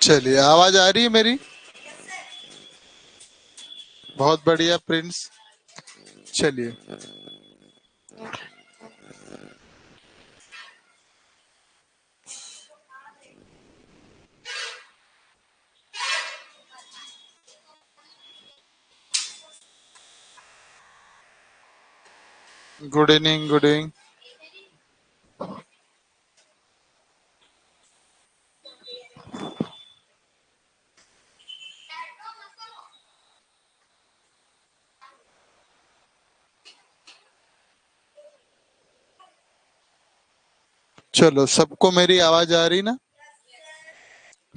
चलिए, आवाज आ रही है मेरी? बहुत बढ़िया प्रिंस। चलिए, गुड इवनिंग, गुड इवनिंग। चलो, सबको मेरी आवाज आ रही ना?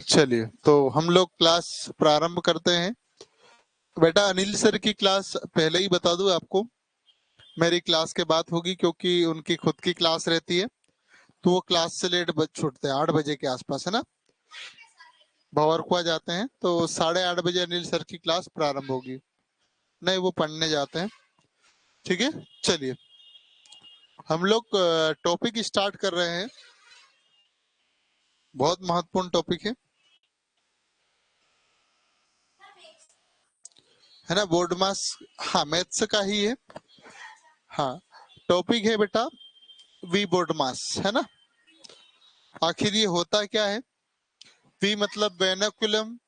चलिए, तो हम लोग क्लास प्रारंभ करते हैं। बेटा, अनिल सर की क्लास पहले ही बता दूं आपको, मेरी क्लास के बाद होगी क्योंकि उनकी खुद की क्लास रहती है। तो वो क्लास से लेट छूटते हैं, 8 बजे के आसपास, है ना? भंवरकुआ जाते हैं तो 8:30 बजे अनिल सर की क्लास प्रारंभ होगी। नहीं, वो पढ़ने जाते हैं। ठीक है, चलिए, हम लोग टॉपिक स्टार्ट कर रहे हैं। बहुत महत्वपूर्ण टॉपिक है ना? बोर्ड मास, हाँ, मैथ्स का ही है। हाँ, टॉपिक है बेटा वी बोर्ड मास, है ना? आखिर ये होता क्या है? वी मतलब वेनाकुलम,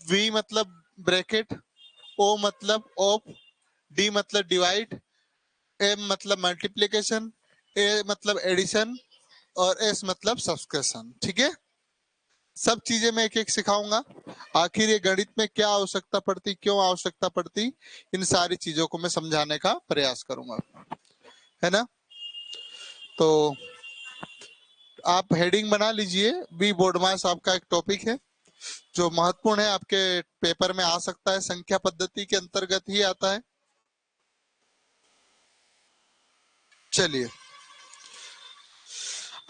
वी मतलब ब्रैकेट, ओ मतलब ऑफ, डी मतलब डिवाइड, एम मतलब मल्टीप्लिकेशन, ए मतलब एडिशन, और एस मतलब सब्सट्रैक्शन। ठीक है, सब चीजें मैं एक एक सिखाऊंगा। आखिर ये गणित में क्या आवश्यकता पड़ती, क्यों आवश्यकता पड़ती, इन सारी चीजों को मैं समझाने का प्रयास करूंगा, है ना? तो आप हेडिंग बना लीजिए, बी बोर्ड मास आपका एक टॉपिक है जो महत्वपूर्ण है, आपके पेपर में आ सकता है, संख्या पद्धति के अंतर्गत ही आता है। चलिए,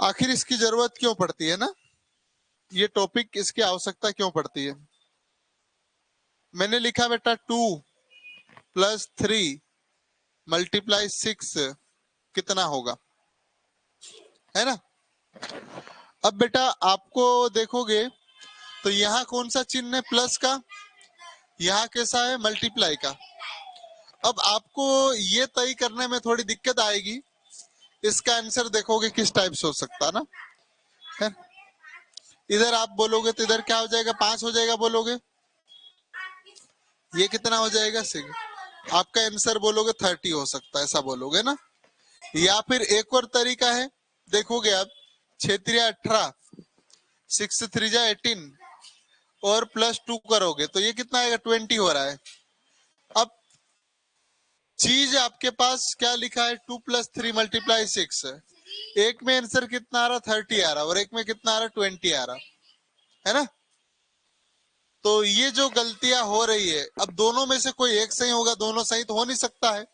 आखिर इसकी जरूरत क्यों पड़ती है ना? ये टॉपिक, इसकी आवश्यकता क्यों पड़ती है? मैंने लिखा बेटा 2+3 × 6 कितना होगा, है ना? अब बेटा आपको देखोगे तो यहाँ कौन सा चिन्ह है? प्लस का। यहाँ कैसा है? मल्टीप्लाई का। अब आपको ये तय करने में थोड़ी दिक्कत आएगी, इसका आंसर देखोगे किस टाइप से हो सकता है ना, है? इधर आप बोलोगे तो इधर क्या हो जाएगा? 5 हो जाएगा बोलोगे, ये कितना हो जाएगा? 6। आपका आंसर बोलोगे 30 हो सकता है, ऐसा बोलोगे ना? या फिर एक और तरीका है, देखोगे आप, 6×3 = 18, 6×3 = 18, और +2 करोगे तो ये कितना आएगा? 20 हो रहा है। अब चीज आपके पास क्या लिखा है? 2+3 × 6। एक में आंसर कितना आ रहा? 30 आ रहा, और एक में कितना आ रहा? 20 आ रहा, है ना? तो ये जो गलतियां हो रही है, अब दोनों में से कोई एक सही होगा, दोनों सही तो हो नहीं सकता है।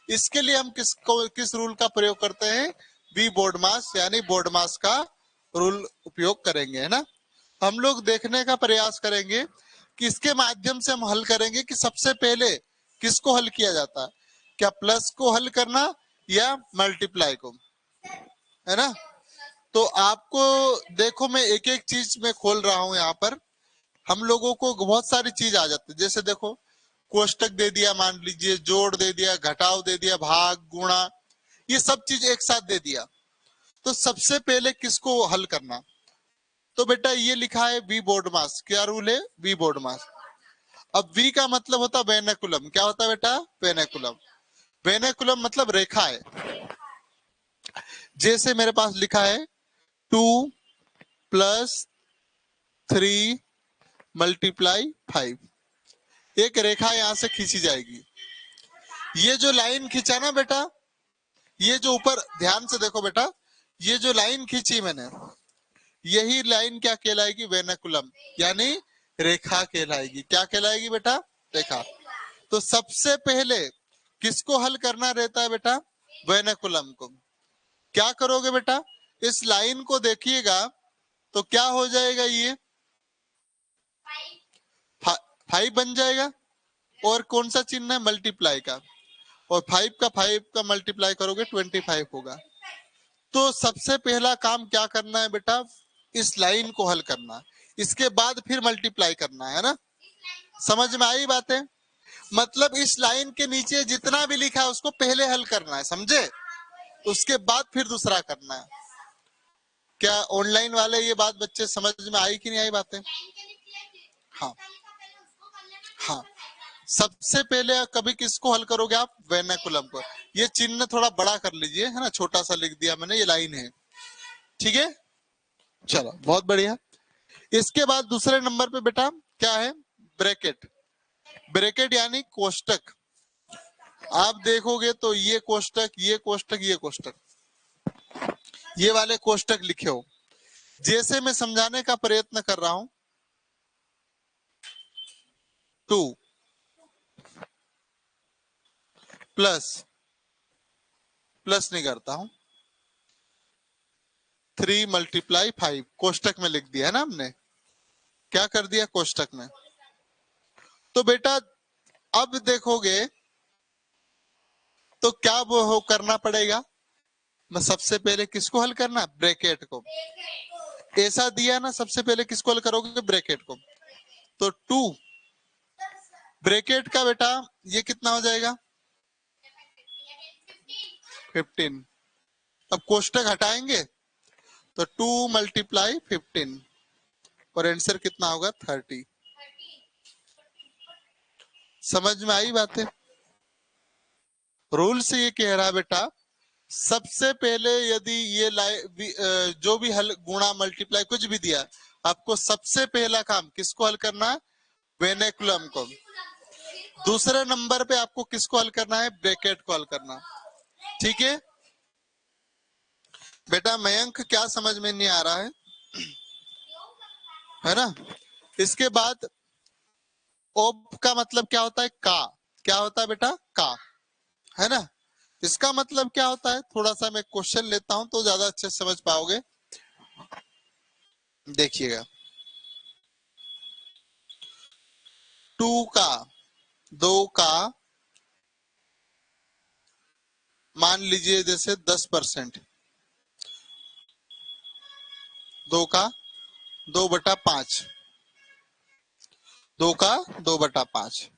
इसके लिए हम किस रूल का प्रयोग करते हैं? वी बोर्ड मास, यानी बोर्ड मास का रूल उपयोग करेंगे, है ना? हम लोग देखने का प्रयास करेंगे कि इसके माध्यम से हम हल करेंगे कि सबसे पहले किसको हल किया जाता है, क्या प्लस को हल करना या मल्टीप्लाई को, है ना? तो आपको देखो, मैं एक एक चीज में खोल रहा हूं यहाँ पर। हम लोगों को बहुत सारी चीज आ जाती है, जैसे देखो, कोष्टक दे दिया, मान लीजिए जोड़ दे दिया, घटाव दे दिया, भाग, गुणा, ये सब चीज एक साथ दे दिया। तो सबसे पहले किसको हल करना? तो बेटा ये लिखा है वी बोर्ड मास। क्या रूल है? वी बोर्ड मास। अब वी का मतलब होता है वेनेकुलम। क्या होता है बेटा? वेनेकुलम। वेनेकुलम मतलब रेखा है। जैसे मेरे पास लिखा है 2+3 × 5, एक रेखा यहां से खींची जाएगी। ये जो लाइन खींचा ना बेटा, ये जो ऊपर ध्यान से देखो बेटा, ये जो लाइन खींची मैंने, यही लाइन क्या कहलाएगी? वेनेकुलम, यानी रेखा कहलाएगी। क्या कहलाएगी बेटा? रेखा। तो सबसे पहले किसको हल करना रहता है बेटा? वेनेकुलम को। क्या करोगे बेटा? इस लाइन को देखिएगा तो क्या हो जाएगा? ये 5 बन जाएगा, और कौन सा चिन्ह है? मल्टीप्लाई का। और 5 का मल्टीप्लाई करोगे 25 होगा। तो सबसे पहला काम क्या करना है बेटा? इस लाइन को हल करना। इसके बाद फिर मल्टीप्लाई करना है ना। समझ में आई बातें? मतलब इस लाइन के नीचे जितना भी लिखा है उसको पहले हल करना है, समझे? उसके बाद फिर दूसरा करना है। क्या ऑनलाइन वाले ये बात बच्चे समझ में आई कि नहीं आई बातें? हाँ हाँ, सबसे पहले कभी किसको हल करोगे आप? वेनेकुलम को। ये चिन्ह थोड़ा बड़ा कर लीजिए, है ना, छोटा सा लिख दिया मैंने, ये लाइन है, ठीक है। चलो बहुत बढ़िया। इसके बाद दूसरे नंबर पे बेटा क्या है? ब्रैकेट। ब्रैकेट यानी कोष्टक। आप देखोगे तो ये कोष्टक, ये कोष्टक, ये कोष्टक, ये वाले कोष्टक लिखे हो। जैसे मैं समझाने का प्रयत्न कर रहा हूं, 2 प्लस, प्लस नहीं करता हूं, 3 मल्टीप्लाई 5 कोष्टक में लिख दिया है ना हमने। क्या कर दिया कोष्टक में? तो बेटा अब देखोगे तो क्या वो हो करना पड़ेगा? मैं सबसे पहले किसको हल करना? ब्रैकेट को। ऐसा दिया ना, सबसे पहले किसको हल करोगे? ब्रैकेट को। तो 2 ब्रैकेट का बेटा ये कितना हो जाएगा? 15। अब कोष्टक हटाएंगे तो 2 मल्टीप्लाई 15 और आंसर कितना होगा? 30। समझ में आई बातें? रूल से ये कह रहा है बेटा, सबसे पहले यदि ये जो भी हल, गुणा, मल्टीप्लाई कुछ भी दिया, आपको सबसे पहला काम किसको हल करना है? वेनेकुलम को। दूसरे नंबर पे आपको किसको हल करना है? ब्रैकेट को हल करना। ठीक है बेटा? मयंक क्या समझ में नहीं आ रहा है ना? इसके बाद ओप का मतलब क्या होता है? का। क्या होता है बेटा? का, है ना? इसका मतलब क्या होता है? थोड़ा सा मैं क्वेश्चन लेता हूं तो ज्यादा अच्छे से समझ पाओगे। देखिएगा, 2 का, 2 का मान लीजिए जैसे 10%, 2 का 2/5, 2 का 2/5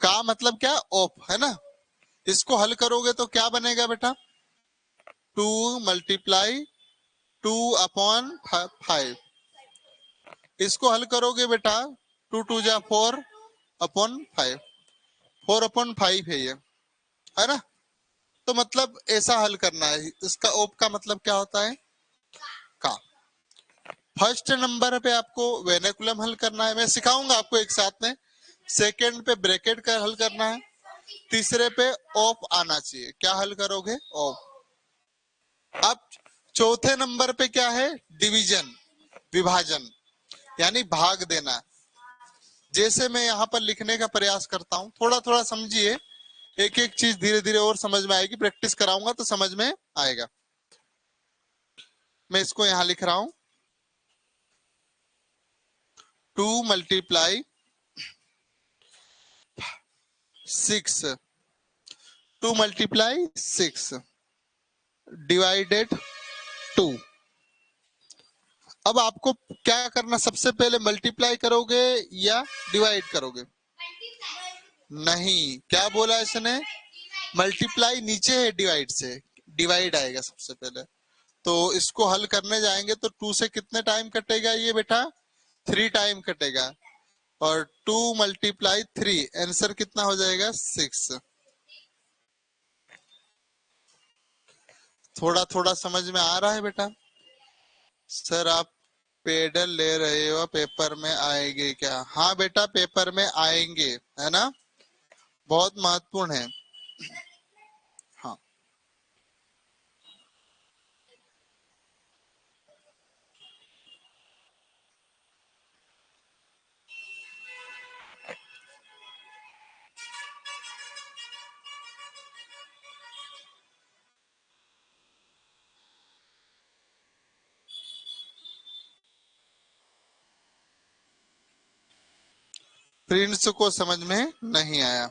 का मतलब क्या? ऑफ, है ना? इसको हल करोगे तो क्या बनेगा बेटा? 2 मल्टीप्लाई 2/5। इसको हल करोगे बेटा, 2 2 जा 4/5, 4/5 है ये, है ना? तो मतलब ऐसा हल करना है। इसका ओप का मतलब क्या होता है? का। फर्स्ट नंबर पे आपको वेनेकुलम हल करना है, मैं सिखाऊंगा आपको एक साथ में। सेकंड पे ब्रैकेट का हल करना है। तीसरे पे ऑफ आना चाहिए। क्या हल करोगे? ऑफ। अब चौथे नंबर पे क्या है? डिवीजन, विभाजन, यानी भाग देना। जैसे मैं यहाँ पर लिखने का प्रयास करता हूँ, थोड़ा थोड़ा समझिए, एक एक चीज धीरे धीरे और समझ में आएगी। प्रैक्टिस कराऊंगा तो समझ में आएगा। मैं इसको यहाँ लिख रहा हूं, 2 मल्टीप्लाई 6, 2 मल्टीप्लाई 6 डिवाइडेड 2। अब आपको क्या करना? सबसे पहले मल्टीप्लाई करोगे या डिवाइड करोगे? नहीं, क्या बोला इसने? मल्टीप्लाई नीचे है डिवाइड से, डिवाइड आएगा सबसे पहले। तो इसको हल करने जाएंगे तो 2 से कितने टाइम कटेगा ये बेटा? 3 टाइम कटेगा। और 2 मल्टीप्लाई 3, आंसर कितना हो जाएगा? 6। थोड़ा थोड़ा समझ में आ रहा है बेटा? सर आप पेडल ले रहे हो, पेपर में आएंगे क्या? हाँ बेटा, पेपर में आएंगे, है ना? बहुत महत्वपूर्ण है। हाँ, प्रिंस को समझ में नहीं आया?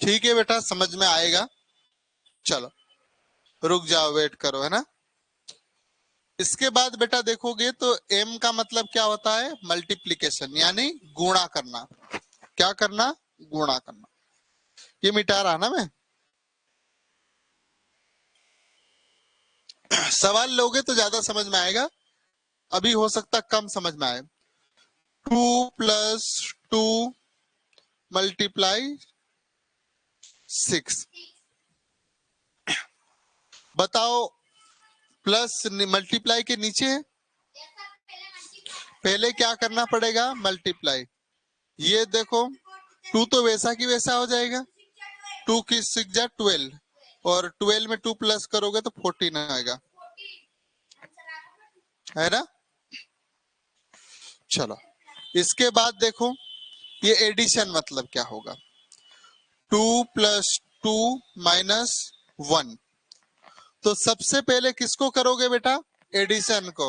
ठीक है बेटा, समझ में आएगा। चलो रुक जाओ, वेट करो, है ना? इसके बाद बेटा देखोगे तो m का मतलब क्या होता है, मल्टीप्लीकेशन यानी गुणा करना। क्या करना, गुणा करना। ये मिटा रहा ना मैं। सवाल लोगे तो ज्यादा समझ में आएगा, अभी हो सकता कम समझ में आए। 2 + 2 मल्टीप्लाई 6। बताओ प्लस मल्टीप्लाई के नीचे है, पहले क्या करना पड़ेगा, मल्टीप्लाई। ये देखो 2 तो वैसा की वैसा हो जाएगा, 2 की 6 जा 12, और 12 में 2 प्लस करोगे तो 14 आएगा, है ना। चलो इसके बाद देखो ये एडिशन मतलब क्या होगा, 2 + 2 - 1। तो सबसे पहले किसको करोगे बेटा, एडिशन को।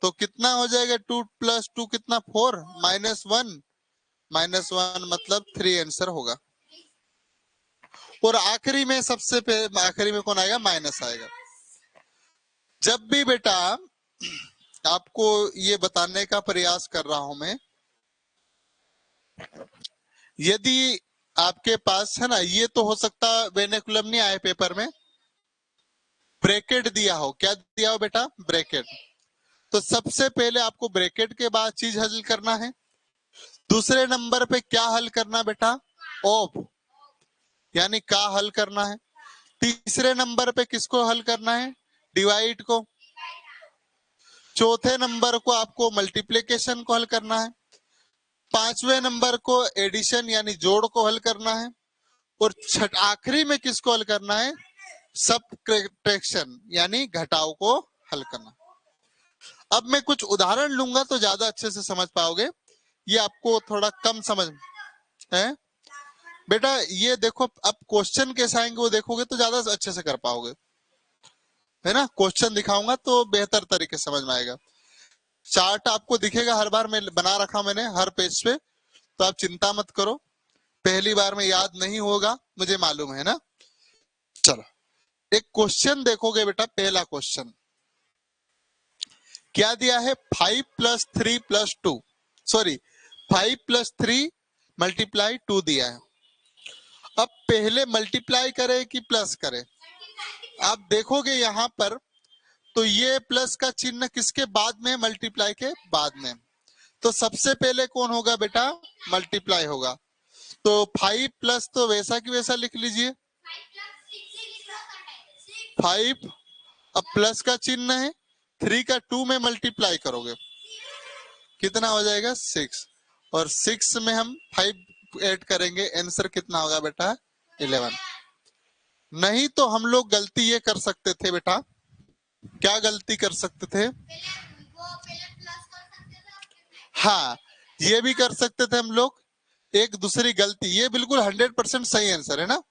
तो कितना हो जाएगा, 2 + 2 कितना, 4 -1 मतलब 3 आंसर होगा। और आखिरी में सबसे आखिरी में कौन आएगा, माइनस आएगा। जब भी बेटा आपको ये बताने का प्रयास कर रहा हूं मैं, यदि आपके पास है ना, ये तो हो सकता वेनेकुलम नहीं आए पेपर में, ब्रैकेट दिया हो। क्या दिया हो बेटा, ब्रैकेट। तो सबसे पहले आपको ब्रैकेट के बाद चीज हल करना है। दूसरे नंबर पे क्या हल करना बेटा, ऑफ यानी का हल करना है। तीसरे नंबर पे किसको हल करना है, डिवाइड को। चौथे नंबर को आपको मल्टीप्लिकेशन को हल करना है। पांचवें नंबर को एडिशन यानी जोड़ को हल करना है। और आखिरी में किसको हल करना है, सबट्रैक्शन यानी घटाव को हल करना। अब मैं कुछ उदाहरण लूंगा तो ज्यादा अच्छे से समझ पाओगे, ये आपको थोड़ा कम समझ है बेटा। ये देखो अब क्वेश्चन कैसे आएंगे वो देखोगे तो ज्यादा अच्छे से कर पाओगे, है ना। क्वेश्चन दिखाऊंगा तो बेहतर तरीके से समझ में आएगा। चार्ट आपको दिखेगा हर बार, मैं बना रखा मैंने हर पेज पे, तो आप चिंता मत करो, पहली बार में याद नहीं होगा मुझे मालूम है ना। चलो एक क्वेश्चन देखोगे बेटा, पहला क्वेश्चन क्या दिया है, 5 + 3 + 2, सॉरी 5 + 3 × 2 दिया है। अब पहले मल्टीप्लाई करे कि प्लस करे, आप देखोगे यहां पर तो ये प्लस का चिन्ह किसके बाद में, मल्टीप्लाई के बाद में। तो सबसे पहले कौन होगा बेटा, मल्टीप्लाई होगा। तो 5 प्लस तो वैसा की वैसा लिख लीजिए, 5, अब प्लस का चिन्ह है, 3 का 2 में मल्टीप्लाई करोगे कितना हो जाएगा, 6, और 6 में हम 5 ऐड करेंगे, आंसर कितना होगा बेटा, 11। नहीं तो हम लोग गलती ये कर सकते थे बेटा, क्या गलती कर सकते थे, हाँ ये भी कर सकते थे हम लोग। एक दूसरी गलती, ये बिल्कुल 100% सही आंसर है ना।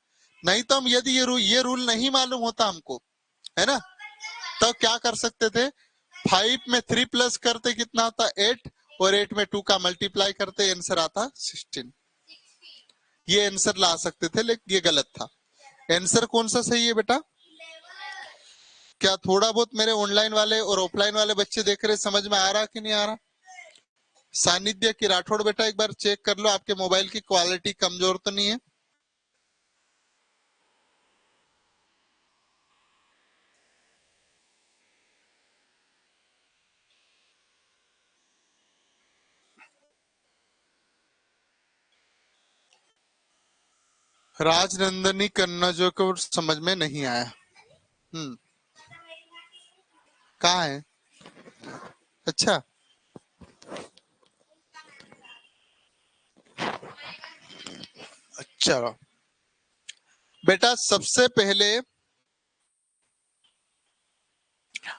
नहीं तो हम यदि ये रूल नहीं मालूम होता हमको, है ना, तो क्या कर सकते थे, 5 में 3 प्लस करते कितना होता, 8, और 8 में 2 का मल्टीप्लाई करते आंसर आता 16। ये आंसर ला सकते थे, लेकिन ये गलत था। आंसर कौन सा सही है बेटा, क्या थोड़ा बहुत मेरे ऑनलाइन वाले और ऑफलाइन वाले बच्चे देख रहे, समझ में आ रहा कि नहीं आ रहा। सानिध्य की राठौड़ बेटा एक बार चेक कर लो, आपके मोबाइल की क्वालिटी कमजोर तो नहीं है। राजनंदनी कन्नौजो को समझ में नहीं आया, कहाँ है, अच्छा चलो बेटा, सबसे पहले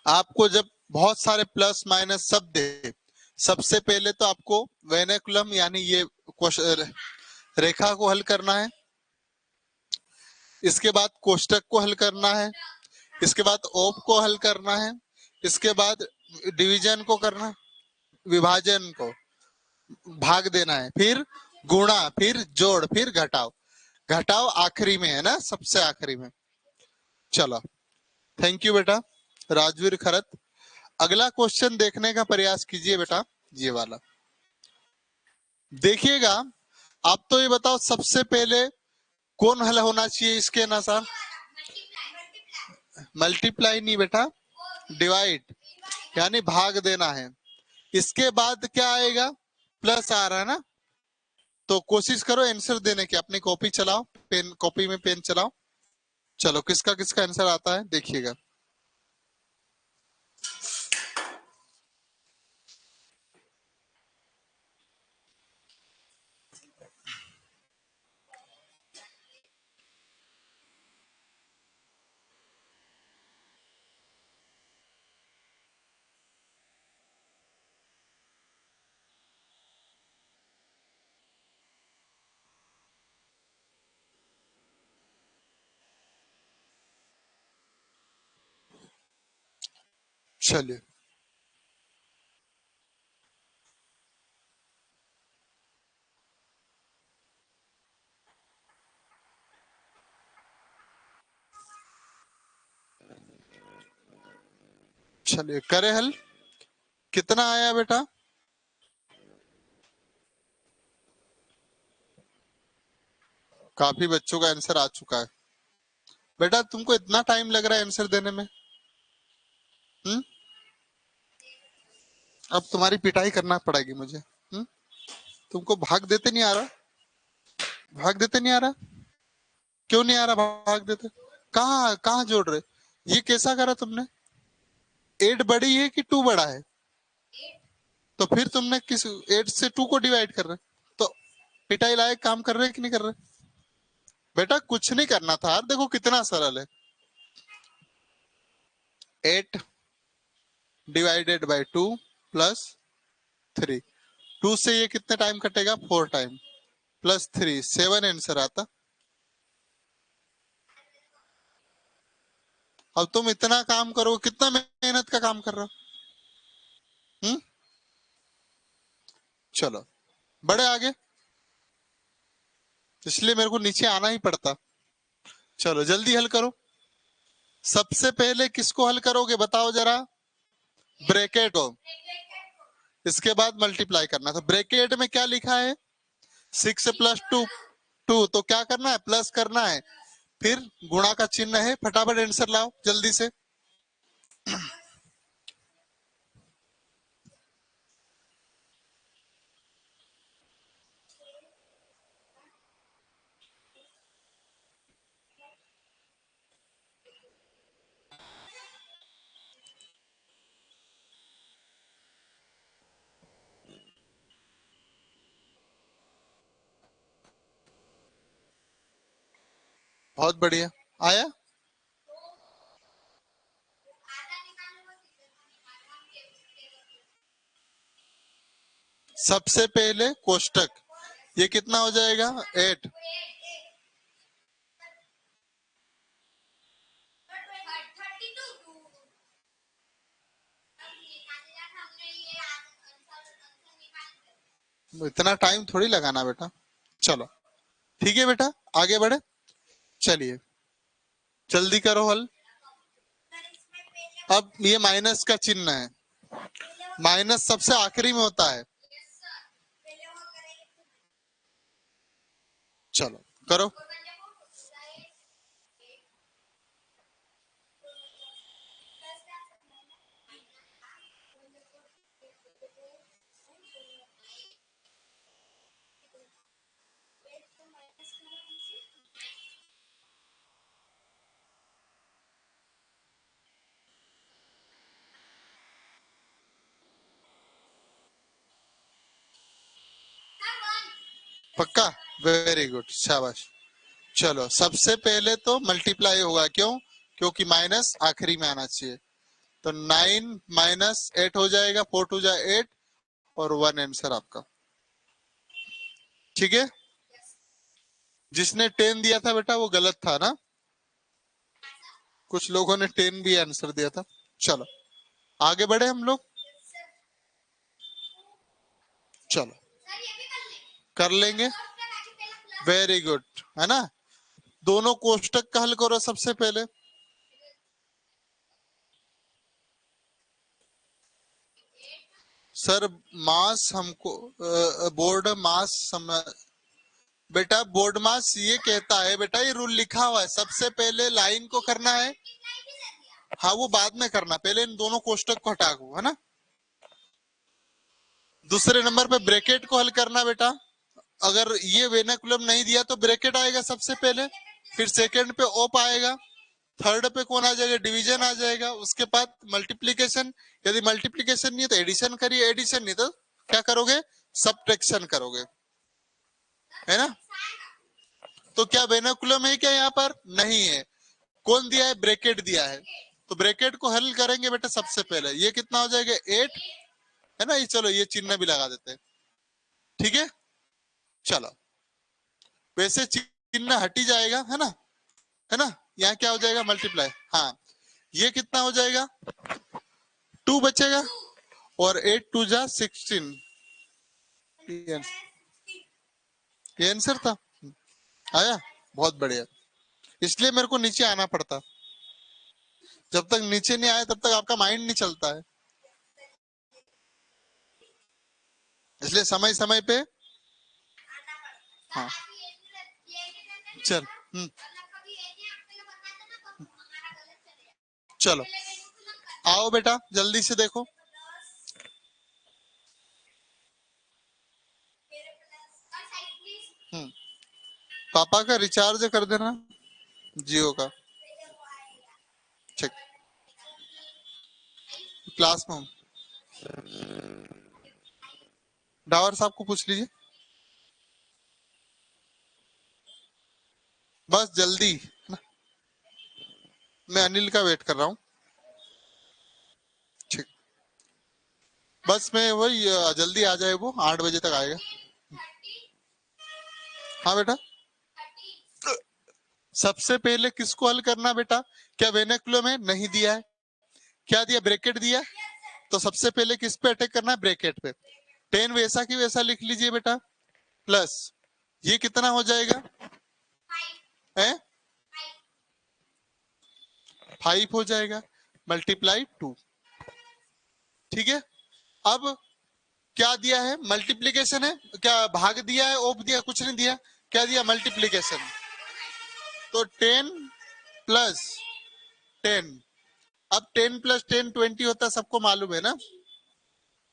आपको जब बहुत सारे प्लस माइनस सब दे, सबसे पहले तो आपको वेनेकुलम यानी ये रेखा को हल करना है, इसके बाद कोष्टक को हल करना है, इसके बाद ओप को हल करना है, इसके बाद डिवीजन को करना है, विभाजन को भाग देना है, फिर गुणा, फिर जोड़, फिर घटाव। घटाव आखिरी में है ना, सबसे आखिरी में। चलो थैंक यू बेटा राजवीर खरत। अगला क्वेश्चन देखने का प्रयास कीजिए बेटा, ये वाला देखिएगा। आप तो ये बताओ सबसे पहले कौन हल होना चाहिए इसके अनुसार? मल्टीप्लाई नहीं बेटा, डिवाइड, यानी भाग देना है। इसके बाद क्या आएगा? प्लस आ रहा है ना, तो कोशिश करो आंसर देने की। अपनी कॉपी चलाओ, पेन, कॉपी में पेन चलाओ। चलो किसका किसका आंसर आता है देखिएगा। चलिए चलिए करे हल। कितना आया बेटा? काफी बच्चों का आंसर आ चुका है। बेटा तुमको इतना टाइम लग रहा है आंसर देने में? हम्म? अब तुम्हारी पिटाई करना पड़ेगी मुझे। तुमको भाग देते नहीं आ रहा? भाग देते नहीं आ रहा? क्यों नहीं आ रहा भाग देते? कहाँ कहाँ जोड़ रहे? ये कैसा करा तुमने? 8 बड़ी है कि 2 बड़ा है? तो फिर तुमने किस 8 से 2 को डिवाइड कर रहे? तो पिटाई लायक काम कर रहे कि नहीं कर रहे? बेटा कुछ नहीं करना था यार, देखो कितना सरल है। 8 डिवाइडेड बाई 2 प्लस 3। 2 से ये कितने टाइम कटेगा? 4 टाइम, प्लस 3 7 आंसर आता। अब तुम इतना काम करो, कितना मेहनत का काम कर रहे हो? चलो बड़े आगे, इसलिए मेरे को नीचे आना ही पड़ता। चलो जल्दी हल करो। सबसे पहले किसको हल करोगे बताओ जरा? ब्रैकेट को। इसके बाद मल्टीप्लाई करना। तो ब्रैकेट में क्या लिखा है? 6 प्लस 2 2, तो क्या करना है? प्लस करना है, फिर गुणा का चिन्ह है। फटाफट आंसर लाओ जल्दी से। बहुत बढ़िया आया। सबसे पहले कोष्टक, ये कितना हो जाएगा? 8। इतना टाइम थोड़ी लगाना बेटा। चलो ठीक है बेटा, आगे बढ़े। चलिए जल्दी करो हल। अब ये माइनस का चिन्ह है, माइनस सबसे आखिरी में होता है। चलो करो। पक्का? वेरी गुड, शाबाश। चलो सबसे पहले तो मल्टीप्लाई होगा, क्यों? क्योंकि माइनस आखिरी में आना चाहिए। तो 9 माइनस 8 हो जाएगा, 4 टू जा 8, और 1 आंसर आपका। ठीक है, जिसने 10 दिया था बेटा वो गलत था ना? कुछ लोगों ने 10 भी आंसर दिया था। चलो आगे बढ़े हम लोग। चलो कर लेंगे। वेरी गुड, है ना? दोनों कोष्टक का हल करो सबसे पहले। सर मास हमको बोर्ड मास बेटा बोर्ड मास ये कहता है, बेटा ये रूल लिखा हुआ है, सबसे पहले लाइन को करना है। हाँ वो बाद में करना, पहले इन दोनों कोष्टक को हटा दो, है ना। दूसरे नंबर पे ब्रैकेट को हल करना बेटा। अगर ये वेनाकुलम नहीं दिया तो ब्रैकेट आएगा सबसे पहले, फिर सेकंड पे ओप आएगा, थर्ड पे कौन आ जाएगा, डिवीजन आ जाएगा, उसके बाद मल्टीप्लीकेशन। यदि मल्टीप्लीकेशन नहीं है तो एडिशन करिए, एडिशन नहीं तो क्या करोगे, सब्ट्रैक्शन करोगे, है ना। तो क्या वेनाकुलम है क्या यहाँ पर, नहीं है। कौन दिया है, ब्रैकेट दिया है। तो ब्रैकेट को हल करेंगे बेटा सबसे पहले, ये कितना हो जाएगा 8, है ना। ये चलो ये चिन्ह भी लगा देते हैं, ठीक है। चलो वैसे चिन्ह हटी जाएगा, है ना, है ना। यहाँ क्या हो जाएगा, मल्टीप्लाई। हाँ ये कितना हो जाएगा, 2 बचेगा, और 8 2 जा 16। ये आंसर था, आया, बहुत बढ़िया। इसलिए मेरे को नीचे आना पड़ता, जब तक नीचे नहीं आया तब तक आपका माइंड नहीं चलता है, इसलिए समय समय पे। हाँ चल, चलो आओ बेटा जल्दी से देखो। पापा का रिचार्ज कर देना, जियो का। ठीक, क्लास में हूँ, डावर साहब को पूछ लीजिए, बस जल्दी ना। मैं अनिल का वेट कर रहा हूँ। ठीक, बस मैं वही जल्दी आ जाए, वो 8 बजे तक आएगा। हाँ बेटा, सबसे पहले किसको हल करना बेटा, क्या वेनेकुलम में नहीं दिया है, क्या दिया, ब्रैकेट दिया, तो सबसे पहले किस पे अटैक करना है, ब्रैकेट पे। 10 वैसा की वैसा लिख लीजिए बेटा, प्लस ये कितना हो जाएगा, है 5 हो जाएगा, मल्टीप्लाई 2, ठीक है। अब क्या दिया है, मल्टीप्लीकेशन है, क्या भाग दिया है, ओप दिया, कुछ नहीं दिया, क्या दिया, मल्टीप्लीकेशन। तो 10 प्लस 10, अब 10 प्लस 10 20 होता है, सबको मालूम है ना,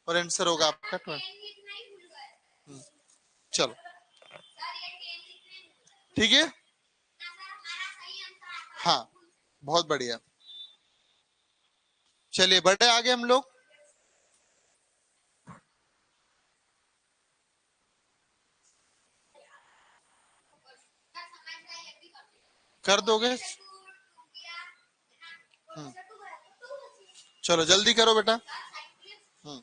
और आंसर होगा आपका 20। चलो ठीक है, हाँ बहुत बढ़िया। चलिए बढ़े आगे हम लोग, कर दोगे। हम्म, चलो जल्दी करो बेटा। हम्म,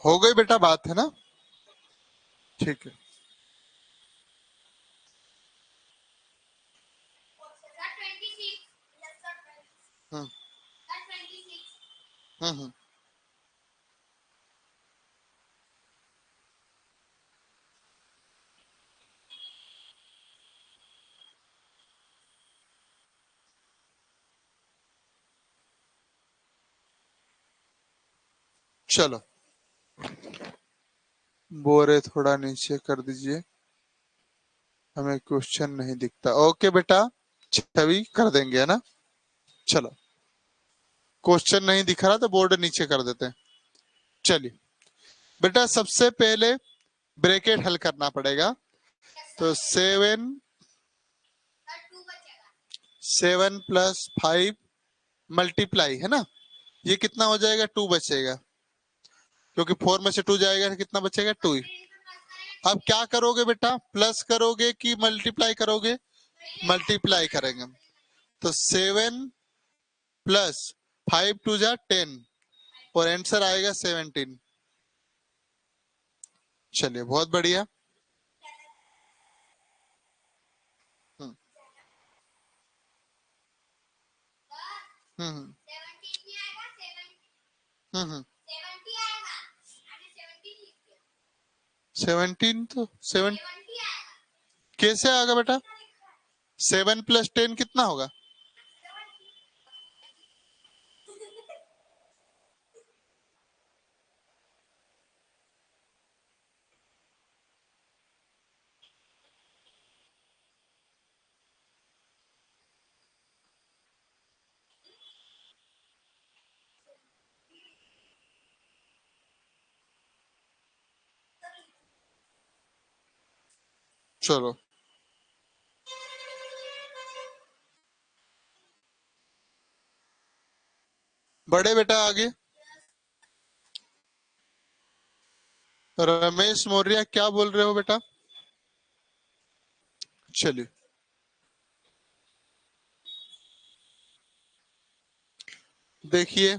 हो गई बेटा बात, है ना, ठीक है। हम्म हम्म, चलो बोरे थोड़ा नीचे कर दीजिए, हमें क्वेश्चन नहीं दिखता, ओके बेटा, छवि कर देंगे, है ना। चलो क्वेश्चन नहीं दिख रहा तो बोर्ड नीचे कर देते हैं। चलिए बेटा सबसे पहले ब्रैकेट हल करना पड़ेगा, तो 7 + 5 मल्टीप्लाई, है ना, ये कितना हो जाएगा, 2 बचेगा, क्योंकि 4 में से 2 जाएगा तो कितना बचेगा, 2 ही। अब क्या करोगे बेटा, प्लस करोगे कि मल्टीप्लाई करोगे, मल्टीप्लाई करेंगे। तो 7 प्लस 5 2 जा 10 और आंसर आएगा 17। चलिए बहुत बढ़िया। हम्म हम्म हम्म 17 तो 7 कैसे आएगा बेटा, 7 प्लस 10 कितना होगा, चलो बड़े बेटा आगे। रमेश मौर्य क्या बोल रहे हो बेटा, चलिए देखिए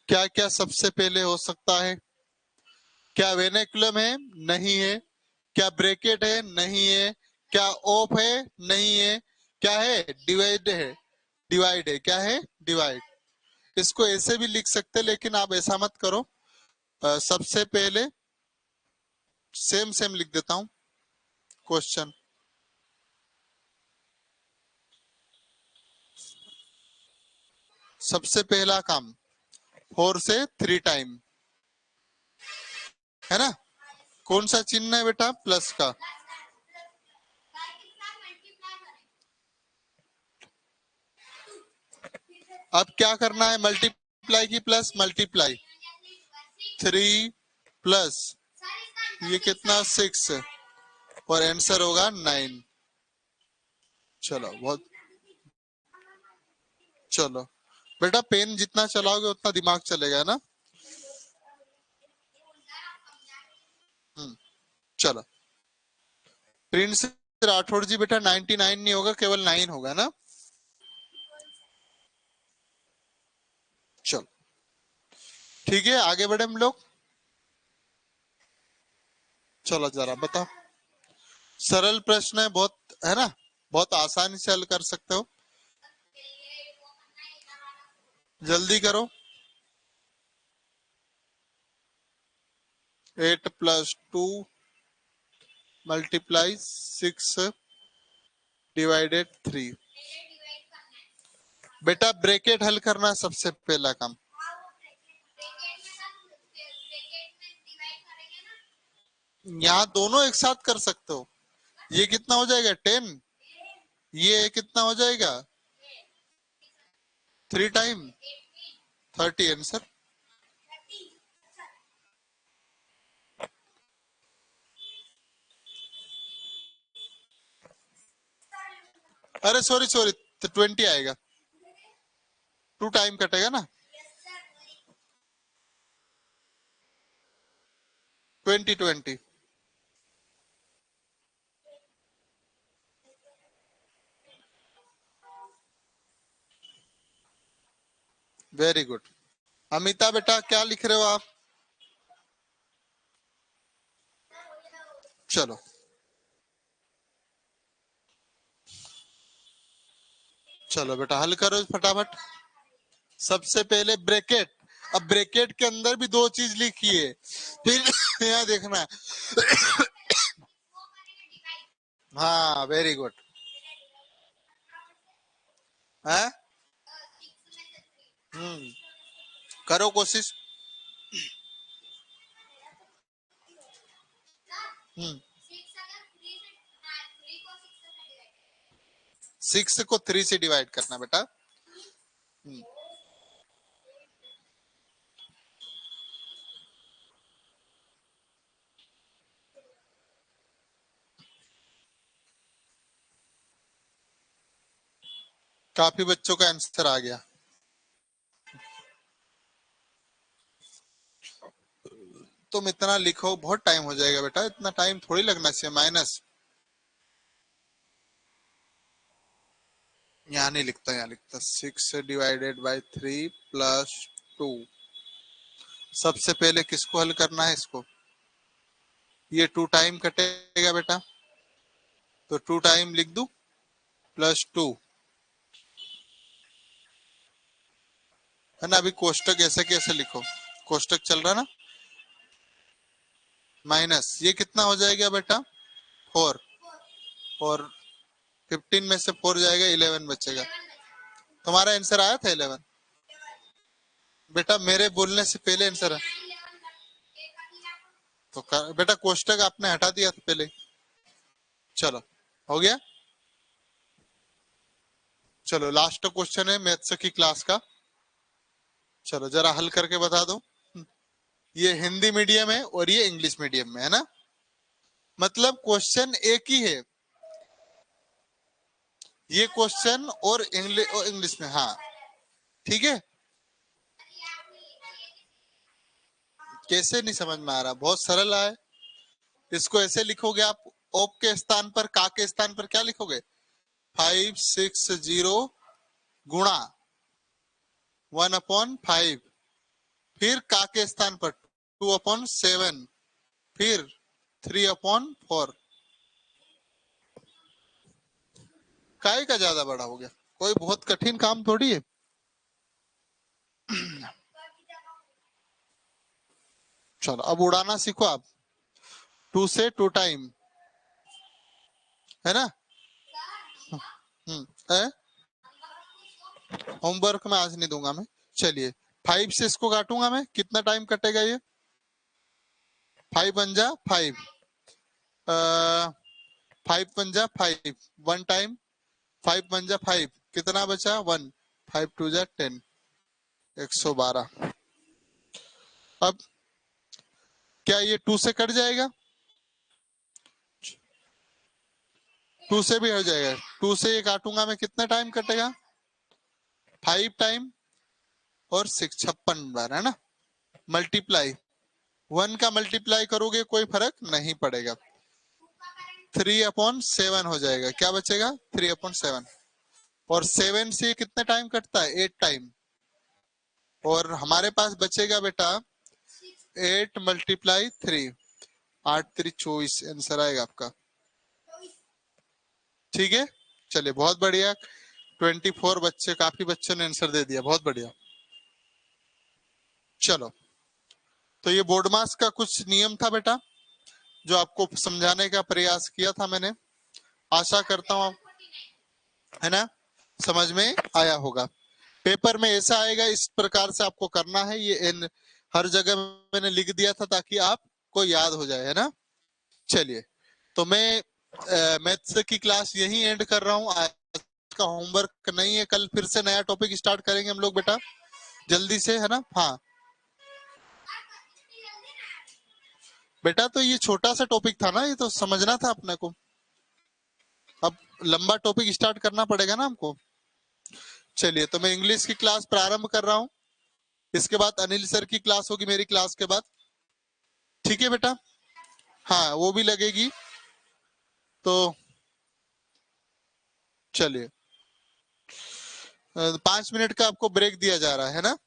क्या क्या सबसे पहले हो सकता है। क्या वेनेकुलम है, नहीं है। क्या ब्रैकेट है, नहीं है। क्या ऑफ है, नहीं है। क्या है, डिवाइड है, डिवाइड है, क्या है, डिवाइड। इसको ऐसे भी लिख सकते हैं, लेकिन आप ऐसा मत करो। सबसे पहले सेम सेम लिख देता हूं क्वेश्चन। सबसे पहला काम 4 से 3 टाइम, है ना। कौन सा चिन्ह है बेटा, प्लस का। अब क्या करना है, मल्टीप्लाई की प्लस मल्टीप्लाई, 3 प्लस ये कितना 6 और आंसर होगा 9। चलो बहुत, चलो बेटा पेन जितना चलाओगे उतना दिमाग चलेगा ना। चलो प्रिंस राठौड़ जी बेटा 99 नहीं होगा, केवल 9 होगा ना। चलो ठीक है, आगे बढ़े हम लोग। चलो जरा बताओ, सरल प्रश्न है बहुत, है ना, बहुत आसानी से हल कर सकते हो, जल्दी करो। 8 प्लस 2 मल्टीप्लाई 6 डिवाइडेड 3। बेटा ब्रैकेट हल करना है सबसे पहला काम। यहाँ दोनों एक साथ कर सकते हो। ये कितना हो जाएगा 10, ये कितना हो जाएगा 3 टाइम 30 आंसर। अरे सॉरी सॉरी, तो 20 आएगा, 2 टाइम कटेगा ना, 20 20। Very good. अमिता बेटा क्या लिख रहे हो आप, चलो चलो बेटा हल करो फटाफट। सबसे पहले ब्रैकेट, अब ब्रैकेट के अंदर भी दो चीज लिखी है, फिर यहाँ देखना है। हाँ वेरी गुड, है। हम्म करो कोशिश। हम्म 6 को 3 से डिवाइड करना बेटा। हम्म, काफी बच्चों का आंसर आ गया। तुम इतना लिखो, बहुत टाइम हो जाएगा बेटा, इतना टाइम थोड़ी लगना चाहिए। माइनस, यहाँ नहीं लिखता, यहाँ लिखता 6/3 + 2। सबसे पहले किसको हल करना है, इसको। ये 2 टाइम कटेगा बेटा, तो 2 टाइम लिख दूं, +2 है ना। अभी कोष्टक ऐसे कैसे लिखो, कोष्टक चल रहा ना, माइनस ये कितना हो जाएगा बेटा, 4। और 15 में से 4 जाएगा, 11 बचेगा। तुम्हारा आंसर आया था 11 बेटा, मेरे बोलने से पहले आंसर। तो बेटा कोष्टक आपने हटा दिया था पहले। चलो हो गया। चलो लास्ट क्वेश्चन है मैथ्स की क्लास का, चलो जरा हल करके बता दो। ये हिंदी मीडियम है और ये इंग्लिश मीडियम में है ना, मतलब क्वेश्चन एक ही है ये क्वेश्चन, और इंग्लिश में। हाँ ठीक है। कैसे नहीं समझ में आ रहा, बहुत सरल है। इसको ऐसे लिखोगे आप, ओप के स्थान पर, का के स्थान पर क्या लिखोगे, 560 गुणा 1/5, फिर का के स्थान पर 2/7, फिर 3/4। काय का ज्यादा बड़ा हो गया, कोई बहुत कठिन काम थोड़ी है। चलो अब उड़ाना सीखो आप, 2 से 2 टाइम, है ना। है, होमवर्क में आज नहीं दूंगा मैं। चलिए 5 से इसको काटूंगा मैं, कितना टाइम कटेगा ये, 5 × 5, 5 × 5, 1 टाइम, 5 × 5 कितना बचा, 1, 5 × 2 = 10, 112। अब क्या ये 2 से कट जाएगा, 2 से भी हो जाएगा, 2 से ये काटूंगा मैं, कितना टाइम कटेगा, 5 टाइम और 6, 56 बार, है ना। मल्टीप्लाई, 1 का मल्टीप्लाई करोगे कोई फर्क नहीं पड़ेगा, 3/7 हो जाएगा, क्या बचेगा, 3/7। और 7 से कितने टाइम कटता है, 8 टाइम। और हमारे पास बचेगा बेटा 8 × 3, 8×3 = 24 आंसर आएगा आपका। ठीक है, चलिए बहुत बढ़िया, 24 बच्चे, काफी बच्चों ने आंसर दे दिया, बहुत बढ़िया। चलो तो ये बोर्ड मास का कुछ नियम था बेटा, जो आपको समझाने का प्रयास किया था मैंने, आशा करता हूँ है ना समझ में आया होगा। पेपर में ऐसा आएगा, इस प्रकार से आपको करना है, ये इन हर जगह मैंने लिख दिया था ताकि आपको याद हो जाए, है ना। चलिए तो मैं मैथ्स की क्लास यही एंड कर रहा हूँ, आज का होमवर्क नहीं है, कल फिर से नया टॉपिक स्टार्ट करेंगे हम लोग बेटा, जल्दी से, है ना। हाँ बेटा, तो ये छोटा सा टॉपिक था ना, ये तो समझना था अपने को, अब लंबा टॉपिक स्टार्ट करना पड़ेगा ना हमको। चलिए तो मैं इंग्लिश की क्लास प्रारंभ कर रहा हूँ, इसके बाद अनिल सर की क्लास होगी मेरी क्लास के बाद, ठीक है बेटा। हाँ वो भी लगेगी, तो चलिए 5 मिनट का आपको ब्रेक दिया जा रहा है ना।